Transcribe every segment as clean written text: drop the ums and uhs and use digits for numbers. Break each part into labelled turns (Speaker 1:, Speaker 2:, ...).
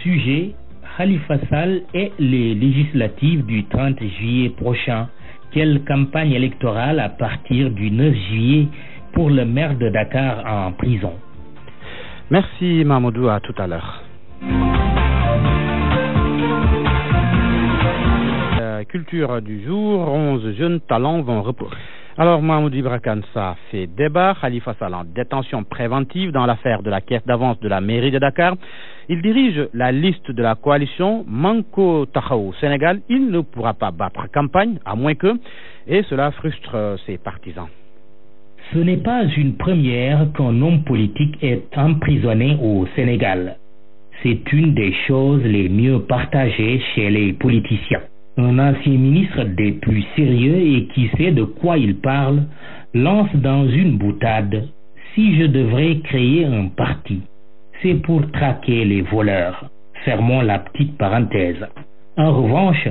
Speaker 1: Sujet: Khalifa Sall et les législatives du 30 juillet prochain. Quelle campagne électorale à partir du 9 juillet pour le maire de Dakar en prison?
Speaker 2: Merci Mamadou, à tout à l'heure. Culture du jour, 11 jeunes talents vont reposer. Alors Mahmoud Ibrakan, ça fait débat. Khalifa Sall en détention préventive dans l'affaire de la caisse d'avance de la mairie de Dakar. Il dirige la liste de la coalition Manko Taxawu Sénégal. Il ne pourra pas battre campagne, à moins que, et cela frustre ses partisans.
Speaker 1: Ce n'est pas une première qu'un homme politique est emprisonné au Sénégal. C'est une des choses les mieux partagées chez les politiciens. Un ancien ministre des plus sérieux et qui sait de quoi il parle lance dans une boutade: si je devrais créer un parti, c'est pour traquer les voleurs. Fermons la petite parenthèse. En revanche,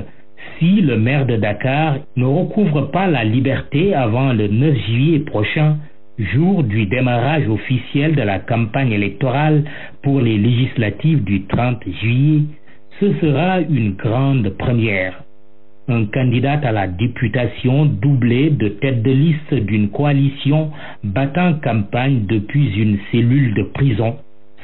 Speaker 1: si le maire de Dakar ne recouvre pas la liberté avant le 9 juillet prochain, jour du démarrage officiel de la campagne électorale pour les législatives du 30 juillet, ce sera une grande première. Un candidat à la députation doublé de tête de liste d'une coalition battant campagne depuis une cellule de prison,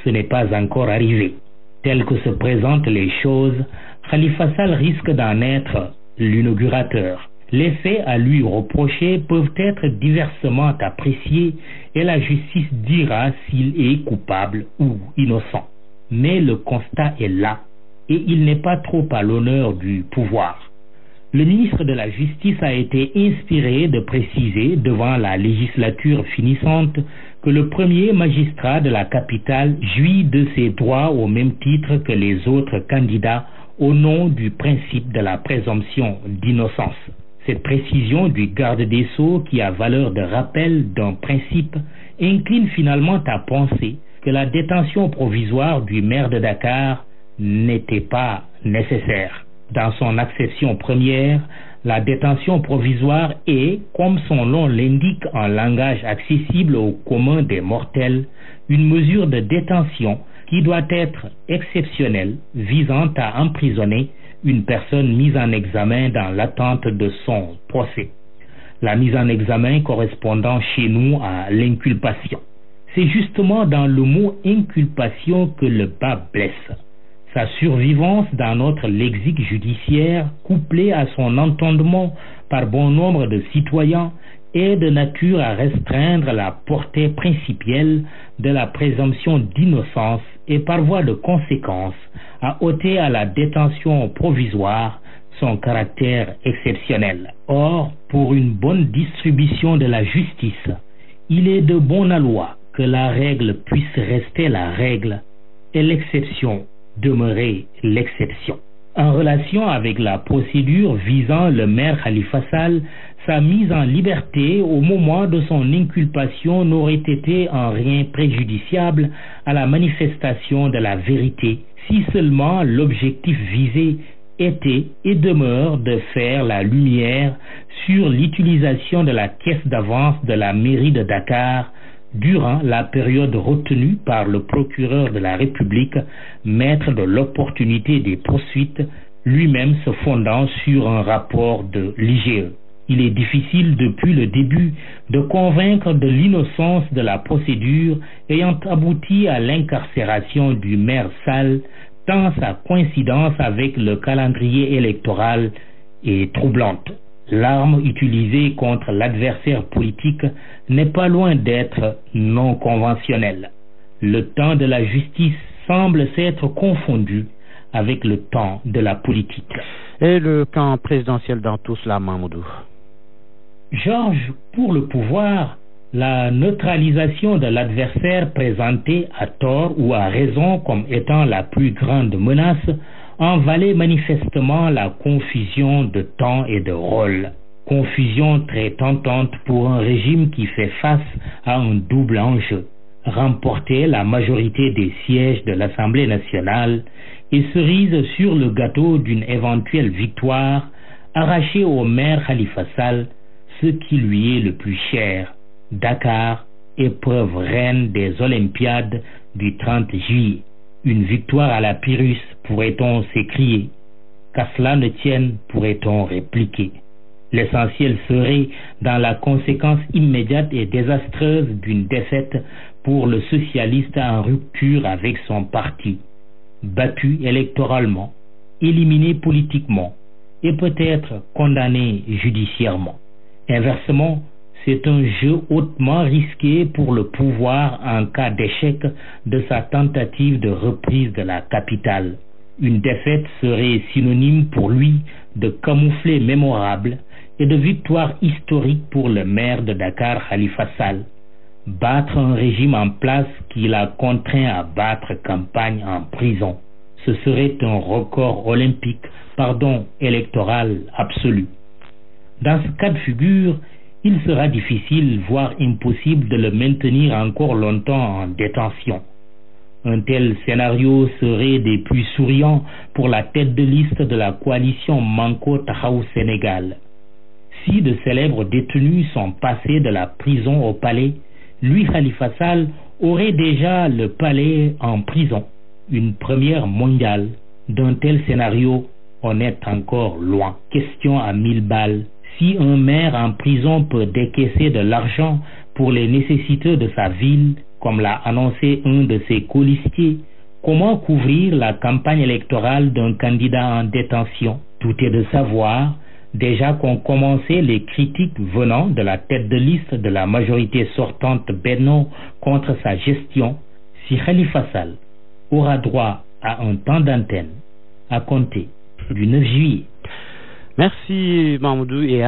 Speaker 1: ce n'est pas encore arrivé. Telles que se présentent les choses, Khalifa Sall risque d'en être l'inaugurateur. Les faits à lui reprocher peuvent être diversement appréciés et la justice dira s'il est coupable ou innocent. Mais le constat est là et il n'est pas trop à l'honneur du pouvoir. Le ministre de la Justice a été inspiré de préciser devant la législature finissante que le premier magistrat de la capitale jouit de ses droits au même titre que les autres candidats au nom du principe de la présomption d'innocence. Cette précision du garde des Sceaux, qui a valeur de rappel d'un principe, incline finalement à penser que la détention provisoire du maire de Dakar n'était pas nécessaire. Dans son acception première, la détention provisoire est, comme son nom l'indique en langage accessible au commun des mortels, une mesure de détention qui doit être exceptionnelle, visant à emprisonner une personne mise en examen dans l'attente de son procès. La mise en examen correspondant chez nous à l'inculpation. C'est justement dans le mot inculpation que le bas blesse. Sa survivance dans notre lexique judiciaire, couplée à son entendement par bon nombre de citoyens, est de nature à restreindre la portée principielle de la présomption d'innocence et par voie de conséquence à ôter à la détention provisoire son caractère exceptionnel. Or, pour une bonne distribution de la justice, il est de bon aloi que la règle puisse rester la règle et l'exception demeurer l'exception. En relation avec la procédure visant le maire Khalifa Sall, sa mise en liberté au moment de son inculpation n'aurait été en rien préjudiciable à la manifestation de la vérité, si seulement l'objectif visé était et demeure de faire la lumière sur l'utilisation de la caisse d'avance de la mairie de Dakar durant la période retenue par le procureur de la République, maître de l'opportunité des poursuites, lui-même se fondant sur un rapport de l'IGE. Il est difficile depuis le début de convaincre de l'innocence de la procédure ayant abouti à l'incarcération du maire Sall, tant sa coïncidence avec le calendrier électoral est troublante. L'arme utilisée contre l'adversaire politique n'est pas loin d'être non conventionnelle. Le temps de la justice semble s'être confondu avec le temps de la politique.
Speaker 2: Et le camp présidentiel dans tout cela, Mamadou?
Speaker 1: Georges, pour le pouvoir, la neutralisation de l'adversaire présenté à tort ou à raison comme étant la plus grande menace en valait manifestement la confusion de temps et de rôle. Confusion très tentante pour un régime qui fait face à un double enjeu: remporter la majorité des sièges de l'Assemblée nationale et cerise sur le gâteau d'une éventuelle victoire, arracher au maire Khalifa Sall ce qui lui est le plus cher: Dakar, épreuve reine des Olympiades du 30 juillet. Une victoire à la Pyrrhus pourrait-on s'écrier. Qu'à cela ne tienne, pourrait-on répliquer. L'essentiel serait dans la conséquence immédiate et désastreuse d'une défaite pour le socialiste en rupture avec son parti, battu électoralement, éliminé politiquement et peut-être condamné judiciairement. Inversement, c'est un jeu hautement risqué pour le pouvoir en cas d'échec de sa tentative de reprise de la capitale. Une défaite serait synonyme pour lui de camouflet mémorable et de victoire historique pour le maire de Dakar, Khalifa Sall. Battre un régime en place qui l'a contraint à battre campagne en prison. Ce serait un record olympique, électoral absolu. Dans ce cas de figure, il sera difficile, voire impossible de le maintenir encore longtemps en détention. Un tel scénario serait des plus souriants pour la tête de liste de la coalition Manko Tahaou Sénégal. Si de célèbres détenus sont passés de la prison au palais, lui, Khalifa Sall, aurait déjà le palais en prison. Une première mondiale. D'un tel scénario, on est encore loin. Question à 1000 balles. Si un maire en prison peut décaisser de l'argent pour les nécessiteux de sa ville, comme l'a annoncé un de ses colistiers, comment couvrir la campagne électorale d'un candidat en détention? Tout est de savoir, déjà qu'ont commencé les critiques venant de la tête de liste de la majorité sortante Benno contre sa gestion, si Khalifa Sall aura droit à un temps d'antenne à compter du 9 juillet.
Speaker 2: Merci Mahmoudou et